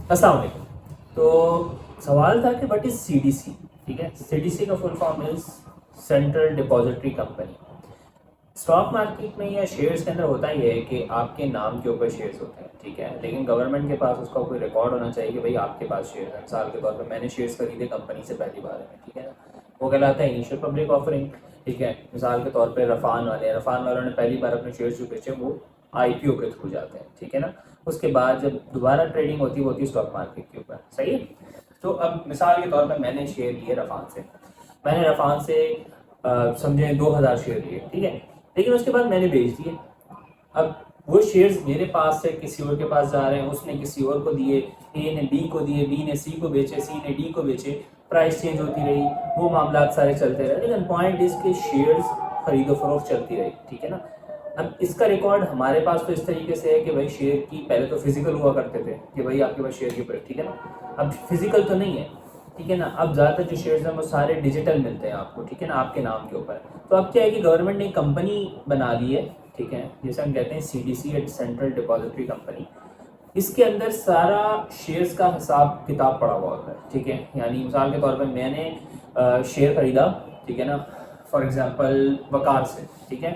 अस्सलाम वालेकुम। तो सवाल था कि व्हाट इज सीडीसी। ठीक है, सीडीसी का full form is central depository company. Stock market में या शेयर्स के अंदर होता ही है कि आपके नाम के ऊपर शेयर्स होते हैं। ठीक है, लेकिन गवर्नमेंट के पास उसका कोई रिकॉर्ड होना चाहिए कि भाई आपके पास शेयर है। मिसाल के तौर पर मैंने शेयर्स खरीदे कंपनी से पहली बार में, ठीक है ना, वो कहलाता है इनिशियल पब्लिक ऑफरिंग। ठीक है, मिसाल के तौर पर रफान वालों ने पहली बार अपने शेयर्स जो बेचे वो आईपीओ के थ्रू जाते हैं। ठीक है ना, उसके बाद जब दोबारा ट्रेडिंग होती है वो होती है स्टॉक मार्केट के ऊपर। सही है। तो अब मिसाल के तौर पर मैंने शेयर लिए रफान से, मैंने रफान से समझे 2000 शेयर लिए। ठीक है, लेकिन उसके बाद मैंने बेच दिए। अब वो शेयर्स मेरे पास से किसी और के पास जा रहे हैं, उसने किसी और को दिए, ए ने बी को दिए, बी ने सी को बेचे, सी ने डी को बेचे, प्राइस चेंज होती रही, वो मामला सारे चलते रहे, लेकिन पॉइंट इसके शेयर्स खरीदो फरोख्त चलती रही। ठीक है ना, अब इसका रिकॉर्ड हमारे पास तो इस तरीके से है कि भाई शेयर की पहले तो फिजिकल हुआ करते थे कि भाई आपके पास शेयर की, ठीक है ना, अब फिजिकल तो नहीं है। ठीक है ना, अब ज़्यादातर जो शेयर्स हैं वो सारे डिजिटल मिलते हैं आपको। ठीक है ना, आपके नाम के ऊपर। तो अब क्या है कि गवर्नमेंट ने कंपनी बना ली है, ठीक है, जैसे हम कहते हैं सीडीसी, सेंट्रल डिपॉजिटरी कंपनी। इसके अंदर सारा शेयर्स का हिसाब किताब पड़ा हुआ होता है। ठीक है, यानी मिसाल के तौर पर मैंने शेयर खरीदा, ठीक है ना, फॉर एग्जांपल वकार से। ठीक है,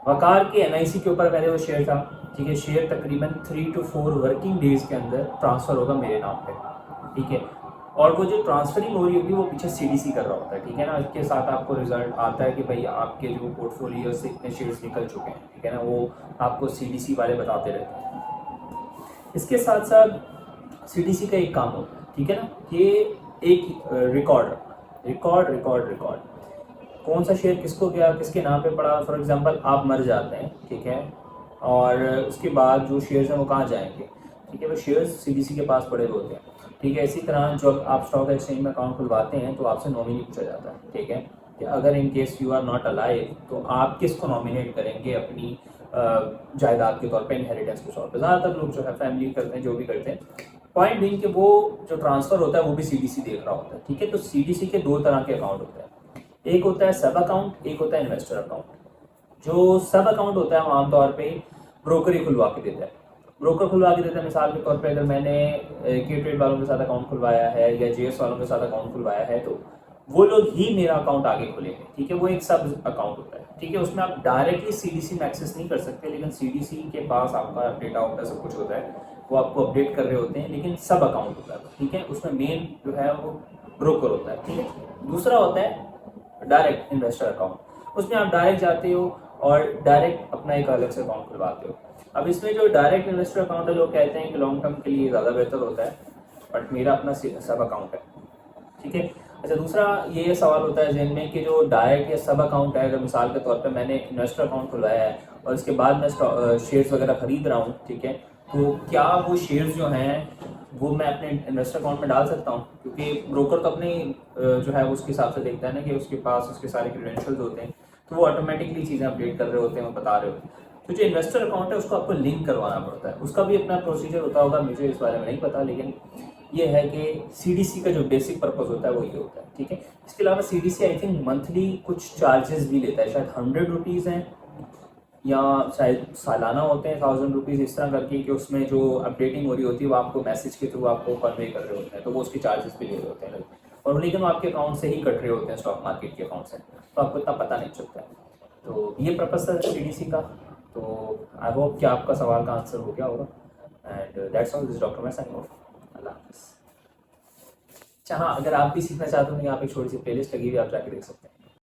वकार के एनआईसी के ऊपर पहले वो शेयर था। ठीक है, शेयर तकरीबन 3 to 4 वर्किंग डेज के अंदर ट्रांसफ़र होगा मेरे नाम पे। ठीक है, और वो जो ट्रांसफरिंग हो रही होगी वो पीछे सीडीसी कर रहा होता है। ठीक है ना, इसके साथ आपको रिजल्ट आता है कि भाई आपके जो पोर्टफोलियो से इतने शेयर्स निकल चुके हैं। ठीक है ना, वो आपको सीडीसी वाले बताते रहते हैं। इसके साथ साथ सीडीसी का एक काम होता है, ठीक है ना, ये एक रिकॉर्ड रिकॉर्ड रिकॉर्ड रिकॉर्ड कौन सा शेयर किसको गया, किसके नाम पे पड़ा। फॉर एग्जांपल आप मर जाते हैं, ठीक है, और उसके बाद जो शेयर्स हैं वो कहाँ जाएंगे। ठीक है, वो शेयर्स सीडीसी के पास पड़े हुए होते हैं। ठीक है, इसी तरह जब आप स्टॉक एक्सचेंज में अकाउंट खुलवाते हैं तो आपसे नॉमिनी पूछा जाता है। ठीक है, कि अगर in case you are not alive तो आप किसको नॉमिनेट करेंगे अपनी जायदाद के तौर पे, इनहेरिटेंस के तौर पे। ज़्यादातर लोग जो है फैमिली करते हैं, जो भी करते हैं। पॉइंट बीइंग कि वो जो ट्रांसफ़र होता है वो भी सीडीसी देख रहा होता है। ठीक है, तो सीडीसी के दो तरह के अकाउंट होते हैं, एक होता है सब अकाउंट, एक होता है इन्वेस्टर अकाउंट। जो सब अकाउंट होता है वो आमतौर पे ब्रोकर ही खुलवा के देता है। ब्रोकर खुलवा के देता है। मिसाल के तौर पे अगर मैंने के ट्रेड वालों के साथ अकाउंट खुलवाया है या जेएस वालों के साथ अकाउंट खुलवाया है तो वो लोग ही मेरा अकाउंट आगे खोलेंगे। ठीक है, वो एक सब अकाउंट होता है। ठीक है, उसमें आप डायरेक्टली सीडीसी में एक्सेस नहीं कर सकते, लेकिन सीडीसी के पास आपका डेटा होता है, सब कुछ होता है, वो आपको अपडेट कर रहे होते हैं, लेकिन सब अकाउंट होता है। ठीक है, उसमें मेन जो है वो ब्रोकर होता है। ठीक है, दूसरा होता है डायरेक्ट इन्वेस्टर अकाउंट। उसमें आप डायरेक्ट जाते हो और डायरेक्ट अपना एक अलग से अकाउंट खुलवाते हो। अब इसमें जो डायरेक्ट इन्वेस्टर अकाउंट है, लोग कहते हैं कि लॉन्ग टर्म के लिए ज़्यादा बेहतर होता है, बट मेरा अपना सब अकाउंट है। ठीक है, अच्छा, दूसरा ये सवाल होता है जहन में कि जो डायरेक्ट या सब अकाउंट है, अगर मिसाल के तौर पे मैंने इन्वेस्टर अकाउंट खुलवाया है और इसके बाद मैं शेयर्स वगैरह खरीद रहा हूँ, ठीक है, तो क्या वो शेयर्स जो हैं वो मैं अपने इन्वेस्टर अकाउंट में डाल सकता हूँ? क्योंकि ब्रोकर तो अपनी जो है उसके हिसाब से देखता है ना कि उसके पास उसके सारे क्रेडेंशियल्स होते हैं, तो वो ऑटोमेटिकली चीज़ें अपडेट कर रहे होते हैं, वो बता रहे होते हैं। तो जो इन्वेस्टर अकाउंट है उसको आपको लिंक करवाना पड़ता है, उसका भी अपना प्रोसीजर होता होगा, मुझे इस बारे में नहीं पता, लेकिन ये है कि सीडीसी का जो बेसिक पर्पस होता है वो ये होता है। ठीक है, इसके अलावा सीडीसी आई थिंक मंथली कुछ चार्जेस भी लेता है, शायद 100 रुपीज़ हैं या शायद सालाना होते हैं 1000 रुपीज़, इस तरह करके कि उसमें जो अपडेटिंग हो रही होती है वो आपको मैसेज के थ्रू आपको कन्वे कर रहे होते हैं, तो वो उसके चार्जेस भी ले रहे होते हैं, और लेकिन वो आपके अकाउंट से ही कट रहे होते हैं, स्टॉक मार्केट के अकाउंट से, तो आपको इतना पता नहीं चलता है। तो ये पर्पस था सीडीसी का। तो आई होप कि आपका सवाल का आंसर हो गया होगा। And that's all, this doctor मैं साइन ऑफ। अल्लाह हाफिज़। अच्छा हाँ, अगर आप भी सीखना चाहते हो तो यहाँ पे छोटी सी प्लेलिस्ट लगी हुई, आप जाके देख सकते हैं।